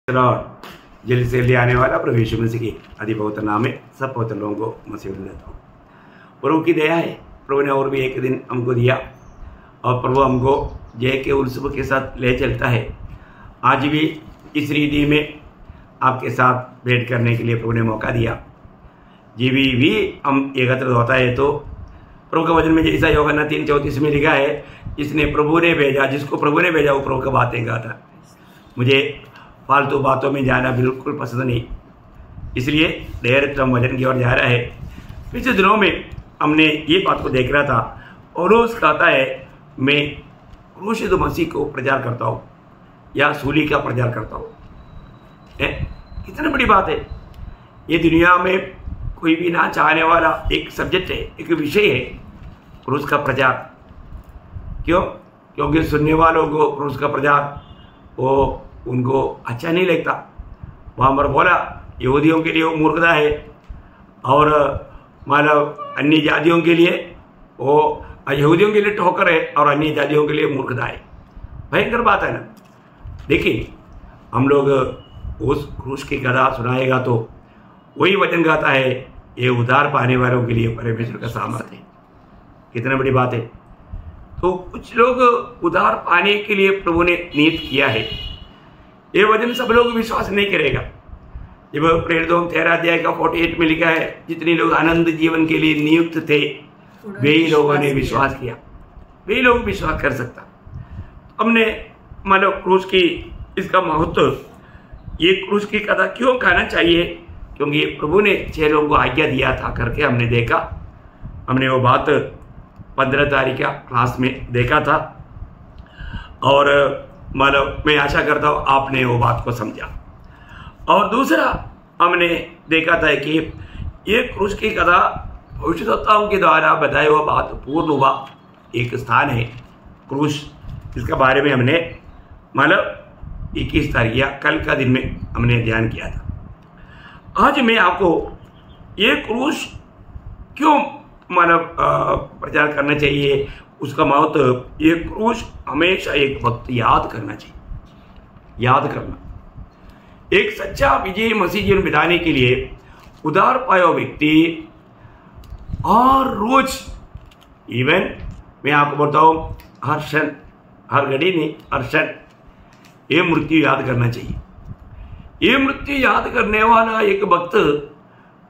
और जेल से ले आने वाला प्रभु यीशु मसीह की अति पवित्र नाम में सब पवित्र लोगों को मसीह देता हूँ। प्रभु की दया है, प्रभु ने और भी एक दिन हमको दिया और प्रभु हमको जय के उत्सव के साथ ले चलता है। आज भी इस रीति में आपके साथ भेंट करने के लिए प्रभु ने मौका दिया। जी भी हम एकत्रित होता है तो प्रभु का वचन में जैसा यूहन्ना 3:34 में लिखा है, जिसने प्रभु ने भेजा, जिसको प्रभु ने भेजा वो प्रभु का बातें गाता। मुझे फालतू बातों में जाना बिल्कुल पसंद नहीं, इसलिए डायरेक्ट हम वचन की ओर जा रहा है। पिछले दिनों में हमने ये बात को देख रहा था और रोज कहता है मैं क्रूसित मसीह को प्रचार करता हूँ या सूली का प्रचार करता हूँ। कितनी बड़ी बात है। ये दुनिया में कोई भी ना चाहने वाला एक सब्जेक्ट है, एक विषय है क्रूस का प्रचार। क्यों? क्योंकि सुनने वालों को क्रूस का प्रचार वो उनको अच्छा नहीं लगता। वहाँ पर बोला यहूदियों के लिए वो मूर्खता है और मतलब अन्य जातियों के लिए वो, यहूदियों के लिए ठोकर है और अन्य जातियों के लिए मूर्खता है। भयंकर बात है ना। देखिए हम लोग उस क्रूस की कथा सुनाएगा तो वही वचन कहता है ये उद्धार पाने वालों के लिए परमेश्वर का सामर्थ्य है। कितनी बड़ी बात है। तो कुछ लोग उद्धार पाने के लिए प्रभु ने नियत किया है। ये वचन सब लोग विश्वास नहीं करेगा। जब प्रेरितों 13 अध्याय का 48 में लिखा है, जितने लोग आनंद जीवन के लिए नियुक्त थे वे ही लोगों ने विश्वास किया। वे लोग विश्वास कर सकता। हमने मतलब क्रूस की इसका महत्व, ये क्रूस की कथा क्यों कहना चाहिए, क्योंकि ये प्रभु ने 6 लोगों को आज्ञा दिया था करके हमने देखा। हमने वो बात 15 तारीख का क्लास में देखा था और मतलब मैं आशा करता हूँ आपने वो बात को समझा। और दूसरा हमने देखा था कि ये क्रूस की कथा भविष्यवक्ताओं के द्वारा बताया हुआ बात पूर्ण हुआ एक स्थान है क्रूस, जिसके बारे में हमने मतलब 21 तारीख या कल का दिन में हमने ध्यान किया था। आज मैं आपको ये क्रूस क्यों मतलब प्रचार करना चाहिए, उसका महत्व, ये क्रूस हमेशा एक वक्त याद करना चाहिए। याद करना एक सच्चा विजयी मसीह जीवन बिताने के लिए उद्धार पाया व्यक्ति हर रोज, इवन मैं आपको बताऊं हर क्षण, हर घड़ी नहीं, हर क्षण ये मृत्यु याद करना चाहिए। ये मृत्यु याद करने वाला एक वक्त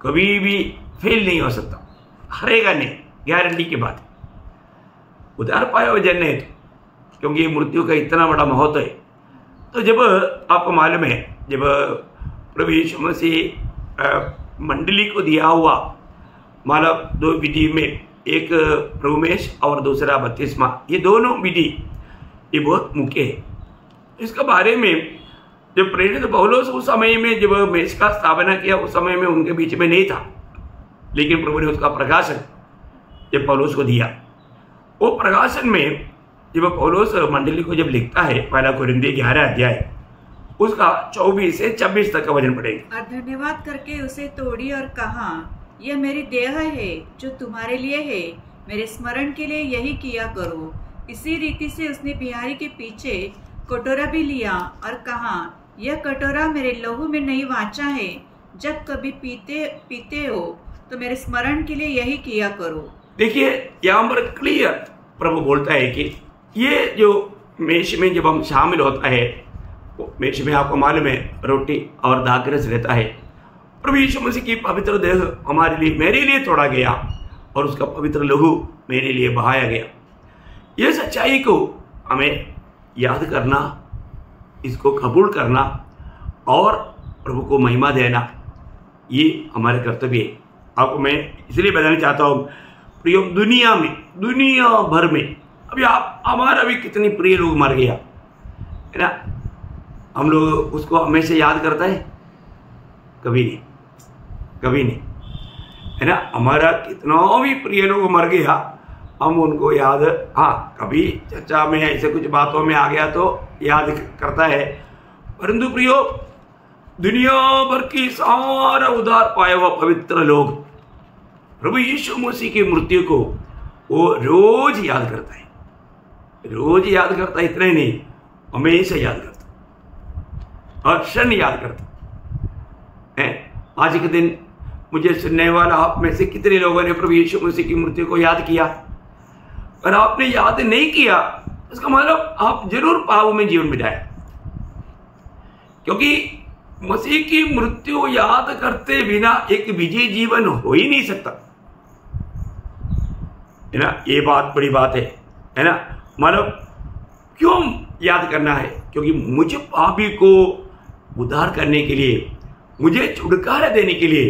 कभी भी फेल नहीं हो सकता, हारेगा नहीं, गारंटी की बात है। उद्धार पाया हुआ जन है क्योंकि मृत्यु का इतना बड़ा महत्व है। तो जब आपको मालूम है, जब प्रभु यीशु मसीह मंडली को दिया हुआ मतलब 2 विधि में, एक प्रभुमेश और दूसरा बपतिस्मा, ये दोनों विधि ये बहुत मुख्य है। इसके बारे में जब प्रेरित पौलुस उस समय में जब मेष का स्थापना किया उस समय में उनके बीच में नहीं था, लेकिन प्रभु ने उसका प्रकाशन जब पौलुस को दिया, वो प्रकाशन में जब पौलुस मंडली को जब लिखता है, पहला कोरिन्थियों 11 अध्याय उसका 24 से 26 तक का वचन पढ़ेंगे। और धन्यवाद करके उसे तोड़ी और कहा, यह मेरी देह है जो तुम्हारे लिए है, मेरे स्मरण के लिए यही किया करो। इसी रीति से उसने बिहारी के पीछे कटोरा भी लिया और कहा, यह कटोरा मेरे लहू में नहीं वाचा है, जब कभी पीते हो तो मेरे स्मरण के लिए यही किया करो। देखिए यहाँ पर क्लियर प्रभु बोलता है कि ये जो मेष में जब हम शामिल होता है, मेष में आपको मालूम है रोटी और दाखरस रहता है। प्रभु यीशु मसीह की पवित्र देह हमारे लिए, मेरे लिए तोड़ा गया और उसका पवित्र लहू मेरे लिए बहाया गया। ये सच्चाई को हमें याद करना, इसको कबूल करना और प्रभु को महिमा देना, ये हमारे कर्तव्य है। आपको मैं इसलिए बताना चाहता हूँ, प्रियो दुनिया में, दुनिया भर में अभी आप हमारा भी कितनी प्रिय लोग मर गया है ना, हम लोग उसको हमेशा याद करता है? कभी नहीं, कभी नहीं, है ना। हमारा कितना भी प्रिय लोग मर गया, हम उनको याद, हाँ कभी चर्चा में ऐसे कुछ बातों में आ गया तो याद करता है, परंतु प्रियो दुनिया भर की सारा उद्धार पाया हुआ पवित्र लोग प्रभु यीशु मसीह की मृत्यु को वो रोज याद करता है, रोज याद करता है। इतना ही नहीं, हमेशा याद करता। और क्षण याद करता है। आज के दिन मुझे सुनने वाला आप में से कितने लोगों ने प्रभु यीशु मसीह की मृत्यु को याद किया? और आपने याद नहीं किया, इसका मतलब आप जरूर पाप में जीवन बिताए, क्योंकि मसीह की मृत्यु याद करते बिना एक विजयी जीवन हो ही नहीं सकता, है ना। ये बात बड़ी बात है ना। मतलब क्यों याद करना है? क्योंकि मुझे पापी को उद्धार करने के लिए, मुझे छुटकारा देने के लिए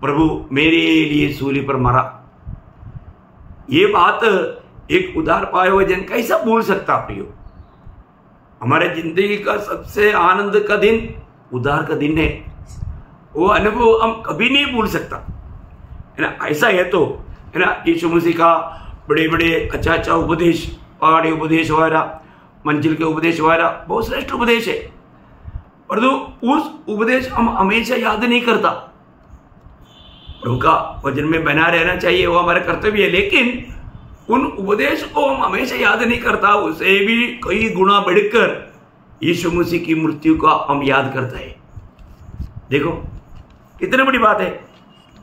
प्रभु मेरे लिए सूली पर मरा। ये बात एक उद्धार पाए हुए जन कैसा भूल सकता प्रियो? हमारे जिंदगी का सबसे आनंद का दिन उद्धार का दिन है। वो अनुभव हम कभी नहीं भूल सकता, है ना। ऐसा है तो, है ना, यीशु मसीह का बड़े बड़े अच्छा उपदेश, पहाड़ी उपदेश वगैरह, मंजिल के उपदेश वगैरह बहुत श्रेष्ठ उपदेश है, परंतु उस उपदेश हम हमेशा याद नहीं करता। प्रभु का वचन में बना रहना चाहिए, वो हमारा कर्तव्य है, लेकिन उन उपदेश को हम हमेशा याद नहीं करता। उसे भी कई गुना बढ़कर यीशु मसीह की मृत्यु का हम याद करता है। देखो कितनी बड़ी बात है।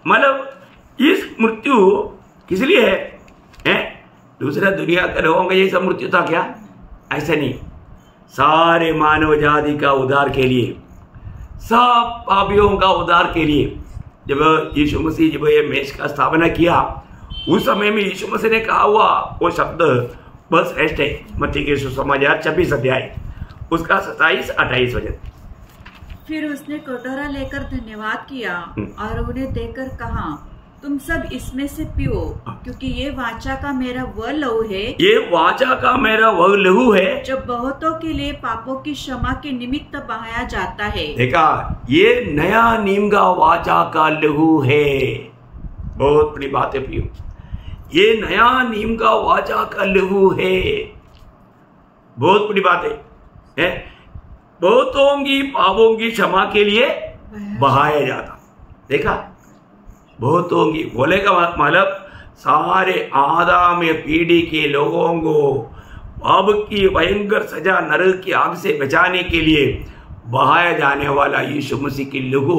मतलब इस मृत्यु किस लिए है? दूसरा दुनिया के लोगों का जैसा मृत्यु था क्या? ऐसा नहीं, सारे मानव जाति का उद्धार के लिए, सब पापियों का उद्धार के लिए। जब यीशु मसीह जब ये मेष का स्थापना किया, उस समय में यीशु मसीह ने कहा हुआ वो शब्द बस श्रेष्ठ है। मत्ती के सुसमाचार 26 अध्याय उसका 27-28 वचन। फिर उसने कटोरा लेकर धन्यवाद किया और उन्हें देकर कहा, तुम सब इसमें से पियो, क्योंकि ये वाचा का मेरा वह लहू है, ये वाचा का मेरा वह लहू है जो बहुतों के लिए पापों की क्षमा के निमित्त बहाया जाता है। देखा, ये नया नीम का वाचा का लहू है। बहुत बड़ी बात है प्रियो, ये नया नीम का वाचा का लहू है। बहुत बड़ी बात है। बहुतों की पापों की क्षमा के लिए बहाया जाता। देखा, बहुतों की बोले का मतलब सारे आदम पीढ़ी के लोगों को पाप की भयंकर सजा नरक की आग से बचाने के लिए बहाया जाने वाला यीशु मसीह की लहू,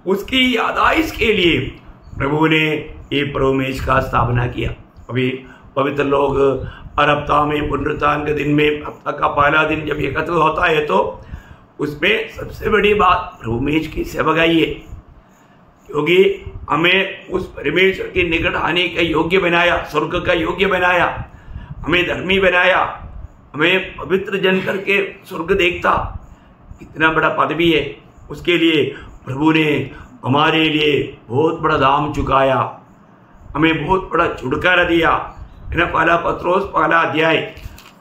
उसकी यादाइश के लिए प्रभु ने ये प्रभुमेश का स्थापना किया। अभी पवित्र लोग हर हफ्ता में पुनरुत्थान के दिन में, हफ्ता का पहला दिन जब एकत्र होता है तो उसमें सबसे बड़ी बात प्रभुमेश की सेवकाई है, क्योंकि हमें उस परमेश्वर के निकट आने का योग्य बनाया, स्वर्ग का योग्य बनाया, हमें धर्मी बनाया, हमें पवित्र जन करके स्वर्ग देखता। कितना बड़ा पदवी है। उसके लिए प्रभु ने हमारे लिए बहुत बड़ा दाम चुकाया, हमें बहुत बड़ा छुटकारा दिया, है ना। पहला पत्रोस पहला अध्याय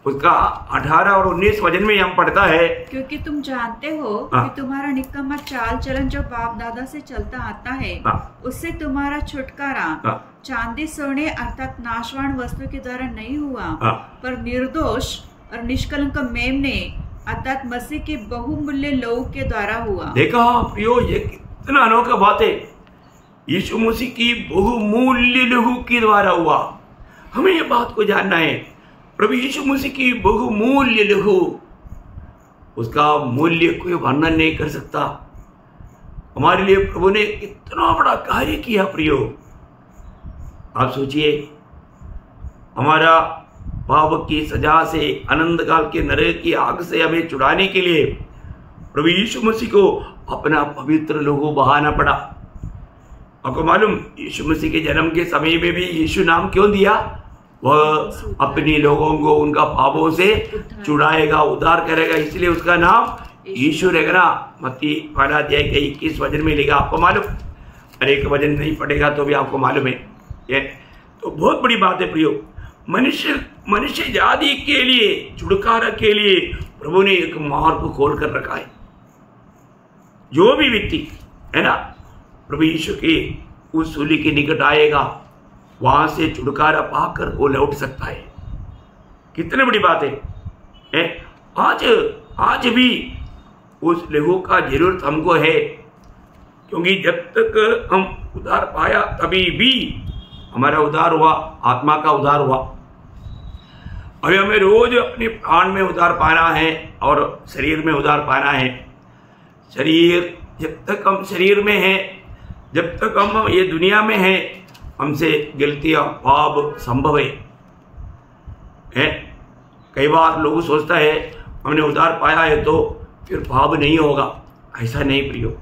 उसका 18 और 19 वचन में हम पढ़ता है, क्योंकि तुम जानते हो कि तुम्हारा निकम्मा चाल चलन जो बाप दादा से चलता आता है, उससे तुम्हारा छुटकारा चांदी सोने अर्थात नाशवान वस्तु के द्वारा नहीं हुआ, पर निर्दोष और निष्कलंक मेमने अर्थात मसीह के बहुमूल्य लहू के द्वारा हुआ। देखा प्रियो, ये कितना अनोखा बात है। यीशु मसीह की बहुमूल्य लहू के द्वारा हुआ। हमें ये बात को जानना है। प्रभु यीशु मसीह की बहुमूल्य लहू, उसका मूल्य कोई वर्णन नहीं कर सकता। हमारे लिए प्रभु ने इतना बड़ा कार्य किया प्रियो। आप सोचिए, हमारा पाप की सजा से, अनंत काल के नरक की आग से हमें छुड़ाने के लिए प्रभु यीशु मसीह को अपना पवित्र लहू बहाना पड़ा। आपको मालूम, यीशु मसीह के जन्म के समय में भी यीशु नाम क्यों दिया? वह अपने लोगों को उनका पापों से छुड़ाएगा, उद्धार करेगा, इसलिए उसका नाम यीशु रहेगा। मत्ती पहला अध्याय के 21 वचन में लिखा। आपको मालूम, हर एक वचन नहीं पढ़ेगा तो भी आपको मालूम है। ये तो बहुत बड़ी बात है प्रियो। मनुष्य जाति के लिए, छुटकारा के लिए प्रभु ने एक मार्ग खोल कर रखा है। जो भी व्यक्ति, है ना, प्रभु यीशु के उस सूली के निकट आएगा, वहां से छुटकारा पाकर वो लौट सकता है। कितनी बड़ी बात है। आज भी उस लहू का जरूरत हमको है, क्योंकि जब तक हम उद्धार पाया तभी भी हमारा उद्धार हुआ, आत्मा का उद्धार हुआ। अभी हमें रोज अपने प्राण में उद्धार पाना है और शरीर में उद्धार पाना है। शरीर जब तक हम शरीर में हैं, जब तक हम ये दुनिया में हैं, हमसे गलतियां पाप संभव है। कई बार लोग सोचता है हमने उद्धार पाया है तो फिर पाप नहीं होगा। ऐसा नहीं प्रियो,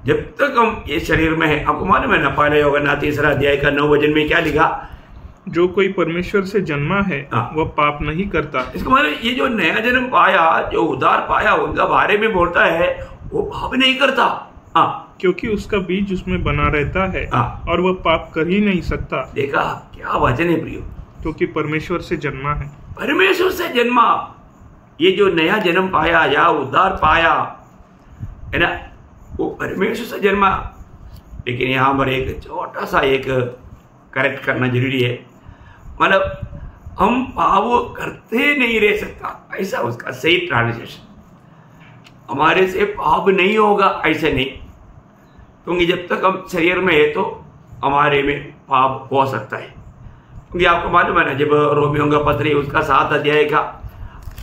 जब तक हम ये शरीर में हैं। आपको मालूम है ना, पहले यूहन्ना 3 अध्याय का 9 वचन में क्या लिखा? जो कोई परमेश्वर से जन्मा है वह पाप नहीं करता। इसका मतलब ये जो नया जन्म पाया, जो उद्धार पाया, उनका बारे में बोलता है वो पाप नहीं करता। क्योंकि उसका बीज उसमें बना रहता है और वह पाप कर ही नहीं सकता। देखा क्या वचन है प्रियो, क्योंकि परमेश्वर से जन्मा है। परमेश्वर से जन्मा, ये जो नया जन्म पाया या उद्धार पाया है ना, वो परमेश्वर से जन्मा। लेकिन यहाँ पर एक छोटा सा एक करेक्ट करना जरूरी है, मतलब हम पाप करते नहीं रह सकता, ऐसा उसका सही ट्रांसलेशन। हमारे से पाप नहीं होगा ऐसे नहीं, क्योंकि जब तक हम शरीर में है तो हमारे में पाप हो सकता है। क्योंकि आपको मालूम है ना, जब रोमियों का पत्र उसका 7 अध्याय का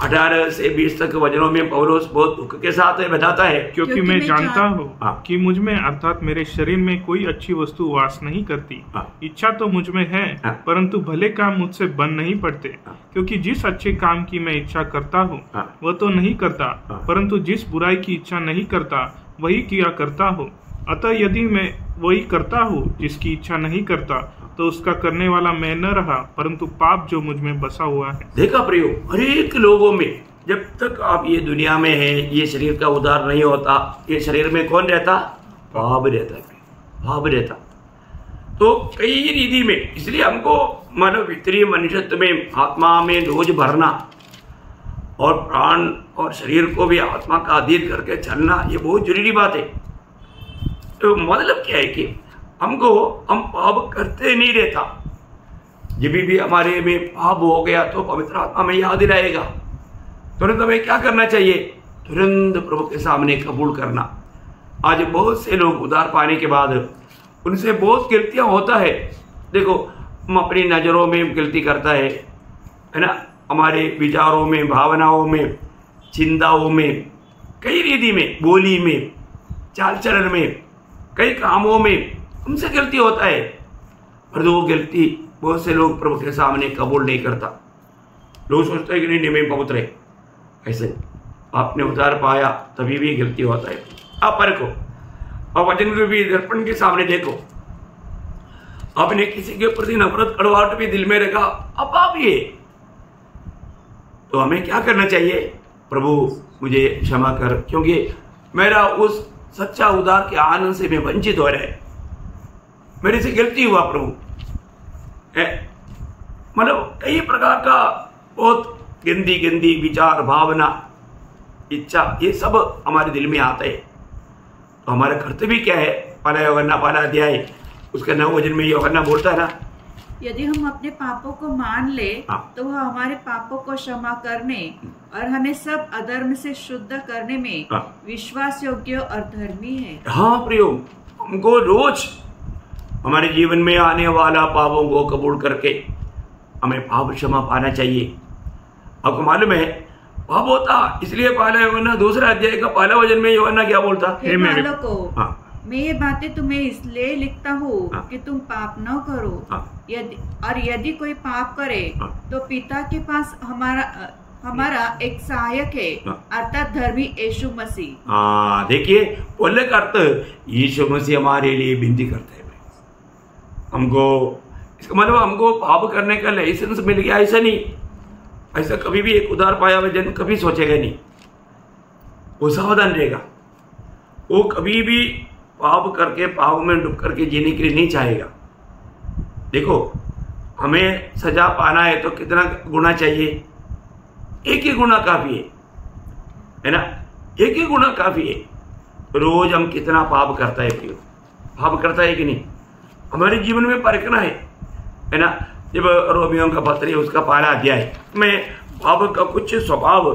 18 से 20 तक वचनों में पौलुस बहुत दुख के साथ बताता है, क्योंकि मैं जानता हूँ कि मुझ में अर्थात मेरे शरीर में कोई अच्छी वस्तु वास नहीं करती। इच्छा तो मुझ में है, परंतु भले काम मुझसे बन नहीं पड़ते। क्योंकि जिस अच्छे काम की मैं इच्छा करता हूँ वह तो नहीं करता, परंतु जिस बुराई की इच्छा नहीं करता वही किया करता हूँ। अतः यदि मैं वही करता हूँ जिसकी इच्छा नहीं करता, तो उसका करने वाला मैं न रहा, परंतु पाप जो मुझ में बसा हुआ है। देखा प्रियो, हर एक लोगों में जब तक आप ये दुनिया में हैं, ये शरीर का उद्धार नहीं होता, ये शरीर में कौन रहता? पाप रहता है, पाप रहता। तो कई रीति में, इसलिए हमको मानव वित्तीय मनुष्यत्व में आत्मा में रोज भरना और प्राण और शरीर को भी आत्मा का अधीन करके चलना, ये बहुत जरूरी बात है। तो मतलब क्या है कि हम पाप करते नहीं रहता। जब भी हमारे में पाप हो गया तो पवित्र आत्मा में याद दिलाएगा, तुरंत हमें क्या करना चाहिए? तुरंत प्रभु के सामने कबूल करना। आज बहुत से लोग उद्धार पाने के बाद उनसे बहुत गलतियां होता है। देखो, हम अपनी नजरों में गलती करता है ना, हमारे विचारों में, भावनाओं में, चिंताओं में, कई रीति में, बोली में, चाल चलन में, कई कामों में हमसे गलती होता है। पर वो गलती बहुत से लोग प्रभु के सामने कबूल नहीं करता। लोग सोचते हैं कि नहीं मैं पवित्र है। ऐसे आपने उद्धार पाया तभी भी गलती होता है। आप परखो और वचन को भी दर्पण के सामने देखो। आपने किसी के प्रति नफरत, कड़वाहट भी दिल में रखा, अब आप ये, तो हमें क्या करना चाहिए? प्रभु मुझे क्षमा कर, क्योंकि मेरा उस सच्चा उद्धार के आनंद से मैं वंचित हो रहा है, मेरे से गलती हुआ प्रभु। मतलब कई प्रकार का बहुत गंदी विचार, भावना, इच्छा, ये सब हमारे दिल में आता है। तो हमारा कर्तव्य क्या है? पहला यूहन्ना 1 अध्याय उसका 9 वचन में यूहन्ना बोलता है ना, यदि हम अपने पापों को मान ले तो वह हमारे पापों को क्षमा करने और हमें सब अधर्म से शुद्ध करने में विश्वास योग्य और धर्मी है। हाँ प्रियो, हमको रोज हमारे जीवन में आने वाला पापों को कबूल करके हमें पाप क्षमा पाना चाहिए। आपको मालूम है पाप होता, इसलिए पहला यूहन्ना 2 अध्याय का 1 वचन में यूहन्ना क्या बोलता? हे बालकों, मैं ये बातें तुम्हें इसलिए लिखता हूँ कि तुम पाप न करो। यदि कोई पाप करे तो पिता के पास हमारा एक सहायक है, अर्थात धर्मी यीशु मसीह। देखिए, बोलने का अर्थ यीशु मसीह हमारे लिए विनती करते हैं। हमको इसका मतलब हमको पाप करने का लाइसेंस मिल गया ऐसा नहीं। ऐसा कभी भी एक उद्धार पाया हुआ जन कभी सोचेगा नहीं, वो सावधान रहेगा। वो कभी भी पाप करके, पाप में डूब करके जीने के लिए नहीं चाहेगा। देखो, हमें सजा पाना है तो कितना गुना चाहिए? एक ही गुना काफी है ना? एक ही गुना काफी है। रोज हम कितना पाप करता है? पाप करता है कि नहीं? हमारे जीवन में परखना है ना? जब रोमियों का पत्र उसका 1 अध्याय में पाप का कुछ स्वभाव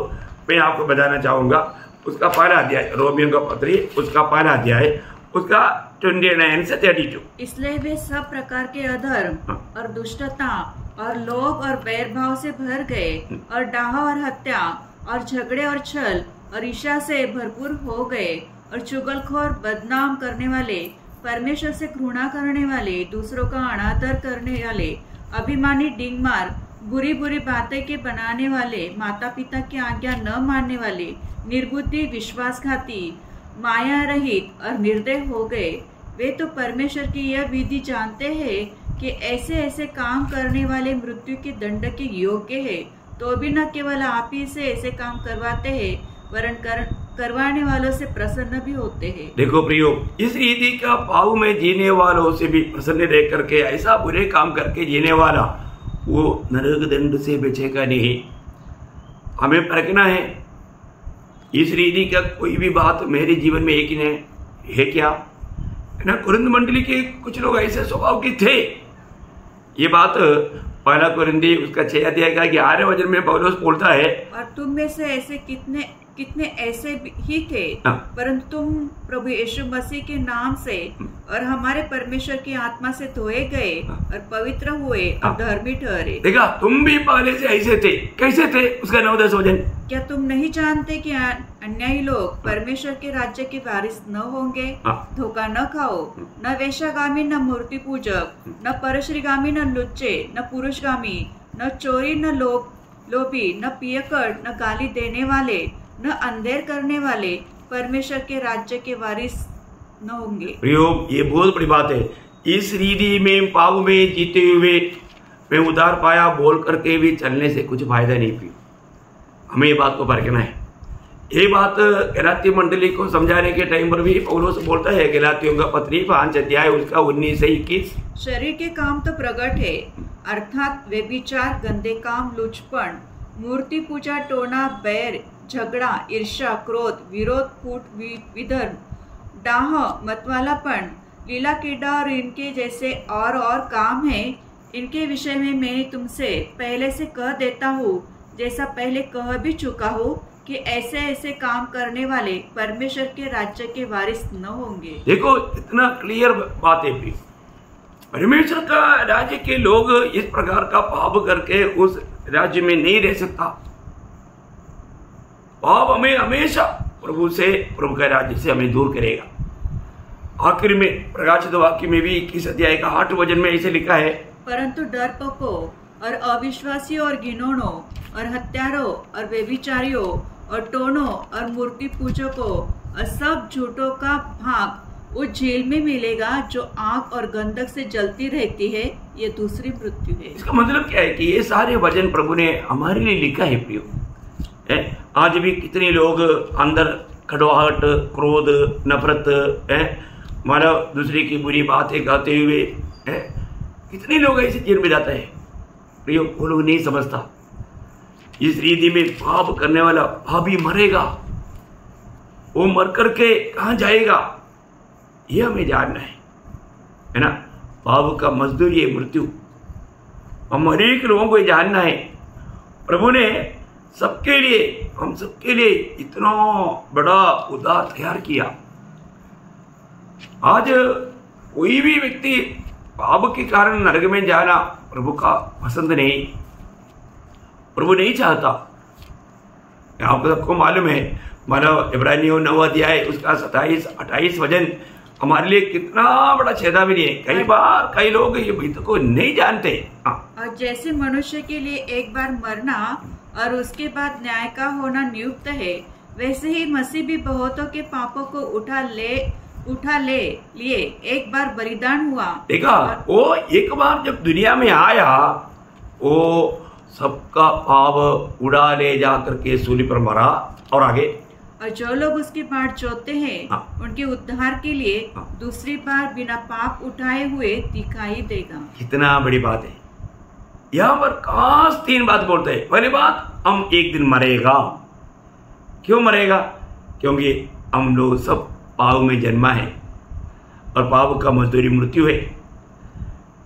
मैं आपको बताना चाहूंगा। उसका 1 अध्याय, रोमियों का पत्र उसका 1 अध्याय उसका 29 से 32। इसलिए वे सब प्रकार के अधर्म और दुष्टता और लोभ और बैरभाव से भर गए और डाह और हत्या और झगड़े और छल और ईर्ष्या से भरपूर हो गए और चुगलखोर, बदनाम करने वाले, परमेश्वर से घृणा करने वाले, दूसरों का अनादर करने वाले, अभिमानी, डिंगमार, बुरी बुरी बातें के बनाने वाले, माता पिता की आज्ञा न मानने वाले, निर्बुद्धि, विश्वासघाती, माया रहित और निर्दय हो गए। वे तो परमेश्वर की यह विधि जानते हैं कि ऐसे ऐसे काम करने वाले मृत्यु के दंड के योग्य है, तो भी न केवल आप ही से ऐसे काम करवाते हैं वरन करवाने वालों से प्रसन्न भी होते हैं। देखो प्रियो, इस रीति का पाप में जीने वालों से भी प्रसन्न रह करके ऐसा बुरे काम करके जीने वाला वो नरक दंड से बचेगा नहीं। हमें परखना है इस रीति का कोई भी बात मेरे जीवन में एक ही है क्या, है ना। कुरिन्थ मंडली के कुछ लोग ऐसे स्वभाव के थे। ये बात पहला कुरिन्थी उसका 6 अध्याय का 11 वचन में पौलुस बोलता है, और तुम में से ऐसे कितने ऐसे ही थे, परंतु तुम प्रभु यीशु मसीह के नाम से और हमारे परमेश्वर की आत्मा से धोए गए और पवित्र हुए और धर्मी ठहरे। देखा, तुम भी पहले से ऐसे थे। कैसे थे? उसका 9-10 वचन। क्या तुम नहीं जानते कि अन्यायी लोग परमेश्वर के राज्य के वारिस न होंगे? धोखा न खाओ, न वेश्यागामी, न मूर्ति पूजक, न परश्रीगामी, न लुच्चे, न पुरुषगामी, न चोरी, न लोभी, न पियकर, न गाली देने वाले, न अंधेर करने वाले परमेश्वर के राज्य के वारिस न होंगे। प्रियो, ये बहुत बड़ी बात है। इस रीति में पाप में जीते हुए मैं उधार पाया बोल करके भी चलने से कुछ फायदा नहीं पियो। हमें ये बात को परखना है। ये बात गलाती मंडली को समझाने के टाइम पर भी पौलुस बोलता है, गलातियों का पत्री 5 अध्याय उसका 19 से 21। शरीर के काम तो प्रकट है, अर्थात व्यभिचार, गंदे काम, लुचपन, मूर्ति पूजा, टोना, बैर, झगड़ा, ईर्ष्या, क्रोध, विरोध, फूट, विधर्म, डाह, मतवालापन, लीला कीड़ा और इनके जैसे और काम हैं। इनके विषय में मैं तुमसे पहले से कह देता हूँ, जैसा पहले कह भी चुका हूँ, कि ऐसे ऐसे काम करने वाले परमेश्वर के राज्य के वारिस न होंगे। देखो, इतना क्लियर बात है। परमेश्वर का राज्य के लोग इस प्रकार का पाप करके उस राज्य में नहीं रह सकता। पाप हमें हमेशा प्रभु का राज्य से हमें दूर करेगा। आखिर में प्रकाशित वाक्य में भी 21 अध्याय का 8 वचन में ऐसे लिखा है, परंतु डरपोकों और अविश्वासियों और घिनौनों और हत्यारों और व्यभिचारियों और टोनों और मूर्ति पूजकों और सब झूठों का भाग उस झील में मिलेगा जो आग और गंधक से जलती रहती है। ये दूसरी मृत्यु है। इसका मतलब क्या है कि ये सारे वचन प्रभु ने हमारे लिए लिखा है। प्रियो, आज भी कितने लोग अंदर कड़वाहट, क्रोध, नफरत है, मानव दूसरे की बुरी बातें गाते हुए है, कितने लोग ऐसे जीवन में जाते हैं। प्रियो, वो लोग नहीं समझता इस रीति में पाप करने वाला पापी मरेगा। वो मर करके कहाँ जाएगा ये हमें जानना है ना। पाप का मजदूर ये मृत्यु, हम हर एक लोगों को जानना है। प्रभु ने सबके लिए, हम सबके लिए इतना बड़ा उद्धार तैयार किया। आज कोई भी व्यक्ति पाप के कारण नरक में जाना प्रभु का पसंद नहीं, प्रभु नहीं चाहता। आपको सबको मालूम है, मानव इब्रानियों 9 अध्याय उसका 27-28 वचन हमारे लिए कितना बड़ा चेतावनी है। कई बार कई लोग ये बात को नहीं जानते। और जैसे मनुष्य के लिए एक बार मरना और उसके बाद न्याय का होना नियुक्त है, वैसे ही मसीह भी बहुतों के पापों को उठा ले लिए एक बार बलिदान हुआ। देखा, वो एक बार जब दुनिया में आया, वो सबका पाप उड़ा ले जा करके सूली पर मरा। और आगे, और जो लोग उसकी बाट जोतते हैं उनके उद्धार के लिए दूसरी बार बिना पाप उठाए हुए दिखाई देगा। कितना बड़ी बात है। यहाँ पर खास 3 बात बोलते हैं। पहली बात, हम एक दिन मरेगा। क्यों मरेगा? क्योंकि हम लोग सब पाप में जन्मा है और पाप का मजदूरी मृत्यु है।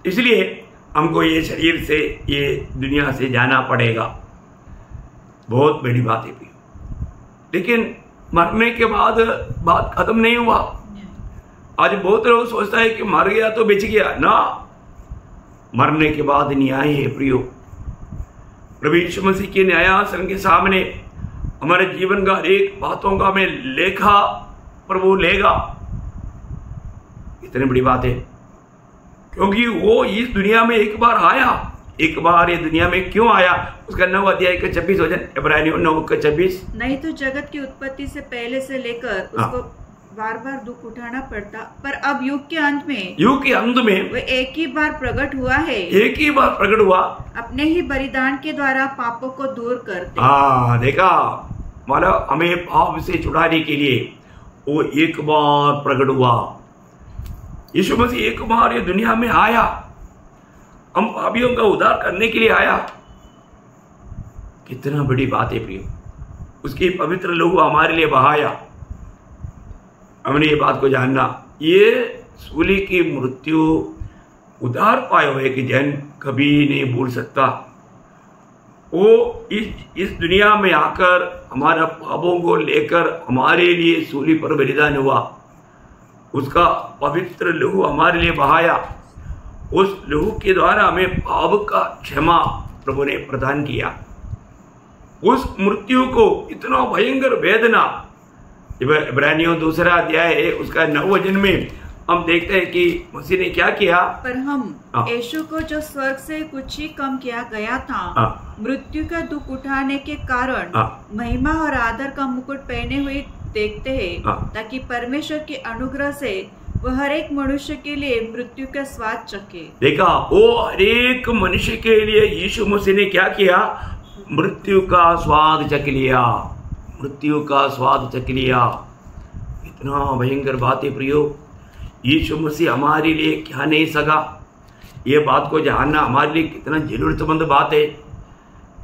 इसलिए हमको ये शरीर से, ये दुनिया से जाना पड़ेगा। बहुत बड़ी बात है। लेकिन मरने के बाद बात खत्म नहीं हुआ। आज बहुत लोग सोचता है कि मर गया तो बच गया ना। मरने के बाद न्याय है। प्रियो, प्रभु यीशु मसीह के न्यायासन के सामने हमारे जीवन का एक बातों का हमें लेखा प्रभु लेगा। इतनी बड़ी बात है, क्योंकि वो इस दुनिया में एक बार आया। एक बार ये दुनिया में क्यों आया, उसका 9 अध्याय का 26 वचन, इब्रानियों 9 का 26। नहीं तो जगत की उत्पत्ति से पहले से लेकर उसको बार बार दुख उठाना पड़ता, पर अब युग के अंत में वो एक ही बार प्रकट हुआ है। एक ही बार प्रकट हुआ, अपने ही बलिदान के द्वारा पापों को दूर करते। देखा, मतलब हमें पाप से छुड़ाने के लिए वो एक बार प्रकट हुआ। यीशु मसीह एक बार ये दुनिया में आया, हम पापियों का उद्धार करने के लिए आया। कितना बड़ी बात है प्रियो, उसकी पवित्र लहू हमारे लिए बहाया। हमने ये बात को जानना, ये सूली की मृत्यु उद्धार पाए हुए कि जन कभी नहीं भूल सकता। वो इस दुनिया में आकर हमारा पापों को लेकर हमारे लिए सूली पर बलिदान हुआ, उसका पवित्र लहू हमारे लिए बहाया। उस लहू के द्वारा हमें पाप का क्षमा प्रभु ने प्रदान किया। उस मृत्यु को इतना भयंकर वेदना, इब्रानियों 2 अध्याय है उसका 9 वचन में हम देखते हैं कि मसीह ने क्या किया। पर हम यीशु को जो स्वर्ग से कुछ ही कम किया गया था, मृत्यु का दुख उठाने के कारण महिमा और आदर का मुकुट पहने हुए देखते हैं, ताकि परमेश्वर के अनुग्रह से वह हर एक मनुष्य के लिए मृत्यु का स्वाद चखे। देखा, वो हर एक मनुष्य के लिए यीशु मसीह ने क्या किया, मृत्यु का स्वाद चख लिया। मृत्यु का स्वाद चख लिया। इतना भयंकर बात है प्रियो, यीशु मसीह हमारे लिए क्या नहीं सका, ये बात को जानना हमारे लिए कितना जरूरतमंद बात है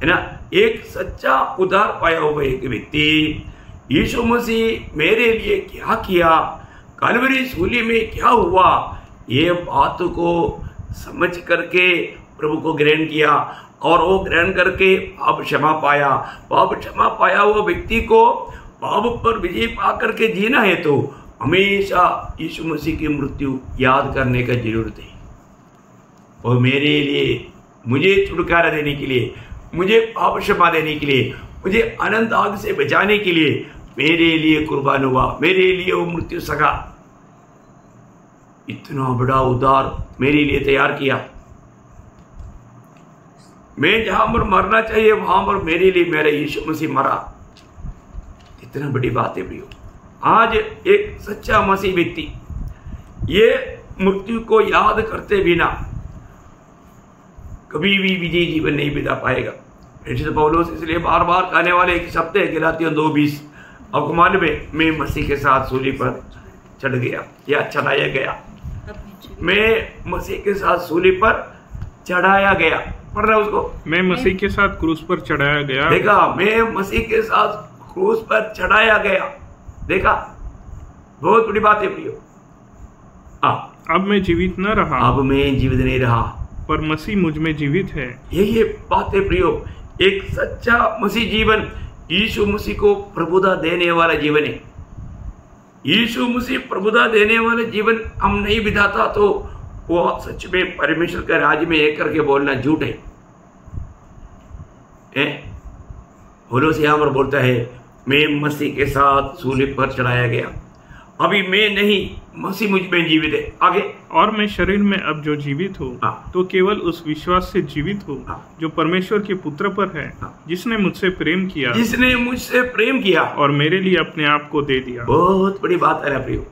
ना। एक सच्चा उद्धार पाया हुआ एक व्यक्ति, यीशु मसीह मेरे लिए क्या किया, कलवरी सूली में क्या हुआ, ये बात को समझ करके प्रभु को ग्रहण किया और वो ग्रहण करके पाप क्षमा पाया। पाप क्षमा पाया हुआ व्यक्ति को पाप पर विजय पा करके जीना है तो हमेशा यीशु मसीह की मृत्यु याद करने का जरूरत है। और मेरे लिए, मुझे छुटकारा देने के लिए, मुझे पाप क्षमा देने के लिए, मुझे अनंत आग से बचाने के लिए मेरे लिए कुर्बान हुआ, मेरे लिए वो मृत्यु सका। इतना बड़ा उद्धार मेरे लिए तैयार किया। मैं जहां पर मरना चाहिए वहां पर मेरे लिए मेरा यीशु मसीह मरा। इतना बड़ी बात है प्रियो। आज एक सच्चा मसीह व्यक्ति ये मृत्यु को याद करते बिना कभी भी विजयी जीवन नहीं बिता पाएगा। पौलुस इसलिए बार बार कहने वाले एक शब्द है, गलातियों 2:20, आपको मालूम है, मैं मसीह के साथ सूली पर चढ़ गया या चढ़ाया गया। मैं मसीह के साथ सूली पर चढ़ाया गया। पढ़ रहा उसको, मैं मसीह के साथ क्रूस पर चढ़ाया गया। देखा, मैं मसीह के साथ क्रूस पर चढ़ाया गया। देखा, बहुत बड़ी बात है प्रियो। अब मैं जीवित न रहा, अब मैं जीवित नहीं रहा, पर मसीह मुझ में जीवित है। यही बात है प्रियो। एक सच्चा मसीह जीवन यीशु मसीह को प्रभुता देने वाला जीवन है। यीशु मसीह प्रभुता देने वाला जीवन हम नहीं बिताता तो वो सच में परमेश्वर के राज्य में एक करके बोलना झूठ है। पौलुस यहाँ पर बोलता है, मैं मसीह के साथ सूली पर चढ़ाया गया। अभी मैं नहीं, मसीह मुझ में जीवित है। आगे, और मैं शरीर में अब जो जीवित हूँ तो केवल उस विश्वास से जीवित हूँ जो परमेश्वर के पुत्र पर है, जिसने मुझसे प्रेम किया, जिसने मुझसे प्रेम किया और मेरे लिए अपने आप को दे दिया। बहुत बड़ी बात है ना प्रियो,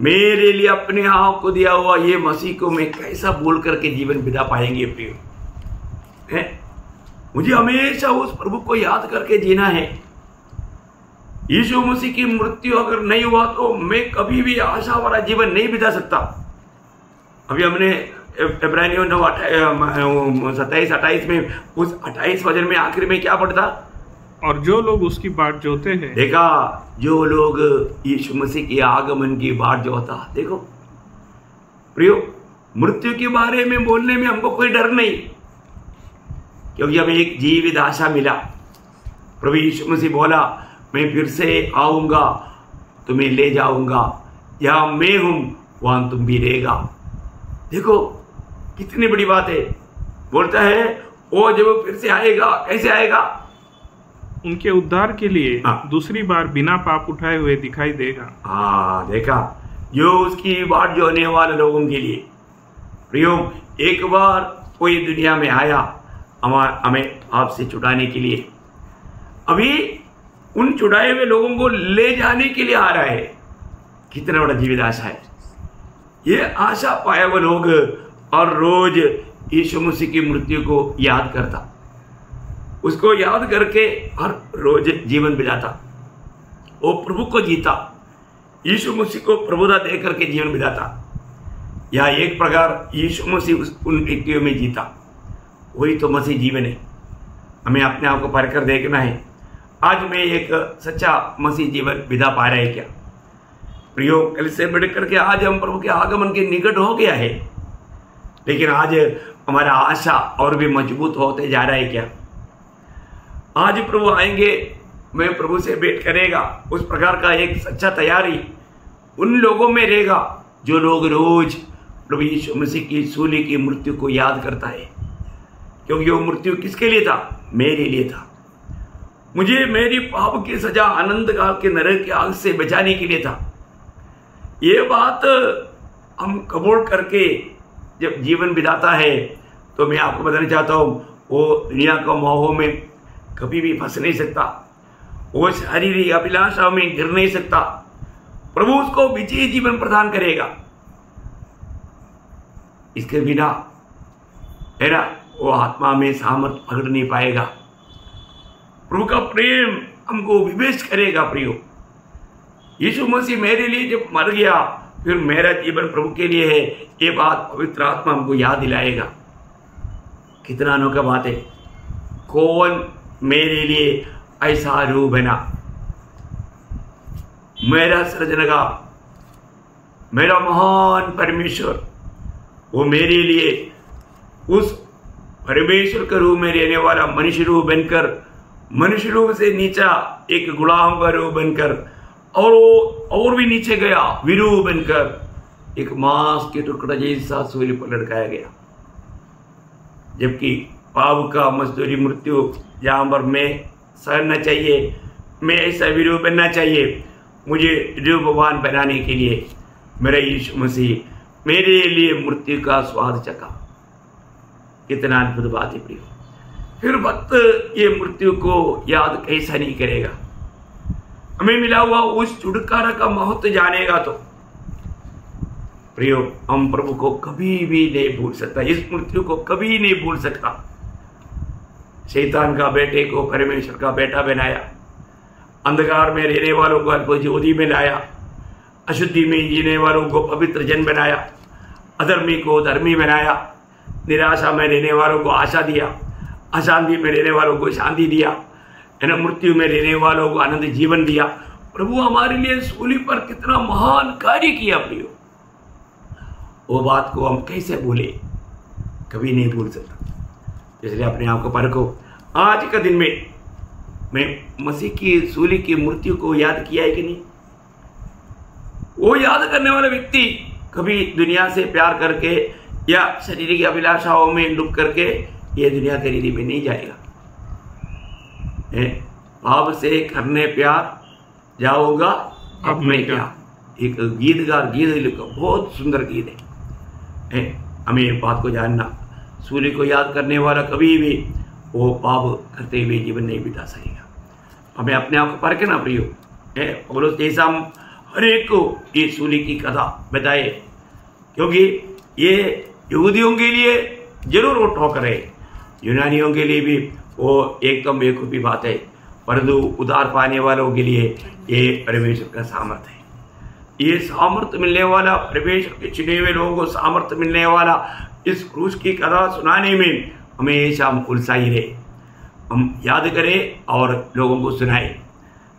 मेरे लिए अपने आप को दिया हुआ ये मसीह को मैं कैसा बोल करके जीवन बिता पाएंगे प्रियो। मुझे हमेशा उस प्रभु को याद करके जीना है। यीशु मसीह की मृत्यु अगर नहीं हुआ तो मैं कभी भी आशा वाला जीवन नहीं बिता सकता। अभी हमने इब्रानियों 9:27-28 में उस 28 वचन में आखिर में क्या पढ़ता, और जो लोग उसकी बाट जोते हैं। देखा, जो लोग यीशु मसीह के आगमन की बाट जोता। देखो प्रियो, मृत्यु के बारे में बोलने में हमको कोई डर नहीं, क्योंकि हमें एक जीवित आशा मिला। प्रभु यीशु मसीह बोला, मैं फिर से आऊंगा, तुम्हें ले जाऊंगा, या मैं हूं वहां तुम भी रहेगा। देखो कितनी बड़ी बात है। बोलता है वो जब फिर से आएगा, कैसे आएगा? उनके उद्धार के लिए दूसरी बार बिना पाप उठाए हुए दिखाई देगा। हाँ, देखा, जो उसकी बाट जोने वाले लोगों के लिए प्रियो, एक बार कोई दुनिया में आया हमें आपसे छुड़ाने के लिए, अभी उन छुड़ाए हुए लोगों को ले जाने के लिए आ रहा है। कितना बड़ा जीवित आशा है ये। आशा पाया हुआ लोग और रोज यीशु मसीह की मृत्यु को याद करता, उसको याद करके हर रोज जीवन बिताता, वो प्रभु को जीता, यीशु मसीह को प्रभुता दे करके जीवन बिताता। या एक प्रकार यीशु मसीह उन व्यक्तियों में जीता, वही तो मसीह जीवन है। हमें अपने आप को परखकर देखना है, आज मैं एक सच्चा मसीह जीवन बिता पा रहा है क्या? प्रियो, कल से बढ़ करके आज हम प्रभु के आगमन के निकट हो गया है, लेकिन आज हमारा आशा और भी मजबूत होते जा रहा है क्या? आज प्रभु आएंगे, मैं प्रभु से भेंट करेगा, उस प्रकार का एक सच्चा तैयारी उन लोगों में रहेगा जो लोग रोज प्रभु यीशु मसीह की सूली की मृत्यु को याद करता है। क्योंकि वो मृत्यु किसके लिए था? मेरे लिए था। मुझे मेरी पाप की सजा आनंद काल के नरक की आग से बचाने के लिए था। ये बात हम कबूल करके जब जीवन बिताता है तो मैं आपको बताना चाहता हूँ, वो दुनिया के मोह में कभी भी फंस नहीं सकता, वो शारीरिक अभिलाषाओं में गिर नहीं सकता। प्रभु उसको विजयी जीवन प्रदान करेगा। इसके बिना है ना, वो आत्मा में सामर्थ पकड़ नहीं पाएगा। प्रभु का प्रेम हमको विवेश करेगा। प्रियो, यीशु मसीह मेरे लिए जब मर गया, फिर मेरा जीवन प्रभु के लिए है, ये बात पवित्र आत्मा हमको याद दिलाएगा। कितना अनोखा बात है। कौन मेरे लिए ऐसा रूप बना? मेरा सृजनहार, मेरा महान परमेश्वर, वो मेरे लिए उस परमेश्वर के रूप में रहने वाला मनुष्य रूप बनकर, मनुष्य रूप से नीचा एक गुलाम का रूप बनकर, और भी नीचे गया विरूप बनकर एक मांस के टुकड़ा जैसा सूली पर लटकाया गया। जबकि पाप का मजदूरी मृत्यु जहां पर मैं सहना चाहिए, मैं ऐसा विरूप बनना चाहिए, मुझे रूपवान बनाने के लिए मेरा यीशु मसीह मेरे लिए मृत्यु का स्वाद चखा। कितना अद्भुत बात है प्रियो। फिर वक्त ये मृत्यु को याद कैसा नहीं करेगा? हमें मिला हुआ उस छुटकारा का महत्व जानेगा तो प्रियो, हम प्रभु को कभी भी नहीं भूल सकता, इस मृत्यु को कभी नहीं भूल सकता। शैतान का बेटे को परमेश्वर का बेटा बनाया, अंधकार में रहने वालों को ज्योति में लाया, अशुद्धि में जीने वालों को पवित्र जन बनाया, अधर्मी को धर्मी बनाया, निराशा में रहने वालों को आशा दिया, अशांति में रहने वालों को शांति दिया, है ना, मृत्यु में रहने वालों को आनंद जीवन दिया। प्रभु हमारे लिए सूली पर कितना महान कार्य किया प्रियो, वो बात को हम कैसे भूले? कभी नहीं भूल सकता। इसलिए अपने आप को परखो। आज का दिन में मैं मसीह की सूली की मृत्यु को याद किया है कि नहीं? वो याद करने वाला व्यक्ति कभी दुनिया से प्यार करके या शरीर की अभिलाषाओं में डूब करके ये दुनिया के रीति में नहीं जाएगा। पाप से करने प्यार जाऊंगा अब मैं क्या, एक गीतकार गीत लिखो, बहुत सुंदर गीत है। हमें एक बात को जानना, सूर्य को याद करने वाला कभी भी वो पाप करते हुए जीवन नहीं बिता सकेगा। हमें अपने आप को परखना प्रियो। पौलुस जैसा हम हर एक को ये सूर्य की कथा बताए, क्योंकि ये यहूदियों के लिए जरूर वो ठोकर है, यूनानियों के लिए भी वो एकदम बेवकूफी बात है, परंतु उधार पाने वालों के लिए ये परमेश्वर का सामर्थ्य है। ये सामर्थ्य मिलने वाला, परमेश्वर के चुने हुए लोगों को सामर्थ्य मिलने वाला इस क्रूस की कथा सुनाने में हमेशा हम उत्साही रहे, हम याद करें और लोगों को सुनाएं।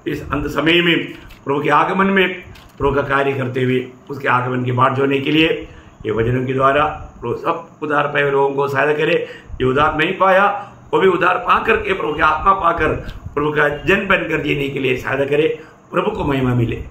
इस अंत समय में प्रभु के आगमन में प्रभु का कार्य करते हुए उसके आगमन की बाट जोड़ने के लिए ये वचनों के द्वारा प्रभु सब उधार पाए लोगों को सहायता करे। ये उधार नहीं पाया वो भी उधार पा करके प्रभु की आत्मा पाकर प्रभु का जन बनकर जीने के लिए सहायता करे। प्रभु को महिमा मिले।